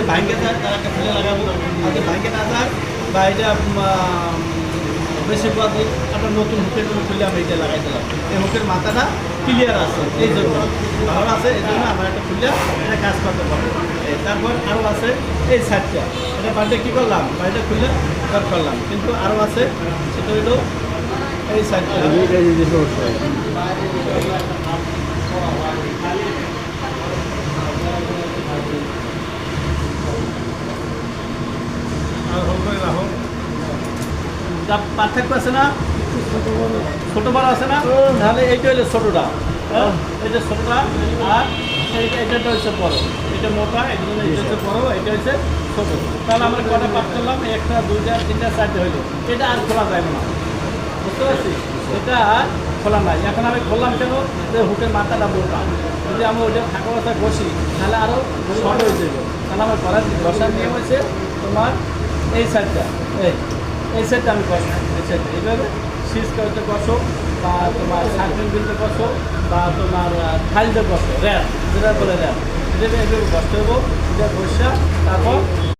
ভাঙ্গে যায় তারা একটা খুলে লাগাবো, যদি ভাঙ্গে না যায় বা এটা বেশি পথে একটা নতুন হুকের জন্য খুলে আমি এটা লাগাই দিলাম। এই হুকের মাথাটা ক্লিয়ার আছে, এই জন্য ভালো আছে, এই জন্য আমার একটা খুলে এটা কাজ করতে পারবো। তারপর আরও আছে এই সাইডটা, এটা বাড়িতে কী করলাম, বাড়িটা খুলে কাট করলাম, কিন্তু আরও আছে সেটা হলো এই সাইডটা। আর হোল করে রাখো, যা পার্থক্য আছে না, ছোটো বড় আছে না, তাহলে এইটা হলো ছোটোটা, হ্যাঁ এটা ছোটোটা, আর এটা হচ্ছে বড়, এটা মোটা, এটা হচ্ছে বড়, এটা হচ্ছে ছোটো। তাহলে আমরা কটা পাঠ করলাম, একটা দুইটা তিনটা চারটে হইলো, এটা আর খোলা যাবে না, বুঝতে পারছি, এটা আর খোলা নাই। এখন আমি বললাম কেন যে হুকের মাথাটা মোটা, যদি আমরা ওইটা থাকা অবস্থায় বসি তাহলে আরও শর্ট হয়ে যাবে। তাহলে আমার বসার নিয়ম হচ্ছে তোমার এই সাইডটা, এই সাইডটা আমি বসি, এই সাইডটা এইভাবে সিজ করতে বসো, বা তোমার সার্ফিং বিলতে বসো, বা তোমার ফাইলতে বসো, র্যাপ যেটা বলে র্যাপ, এটা এইভাবে বসতে হবো, এটা বসা তারপর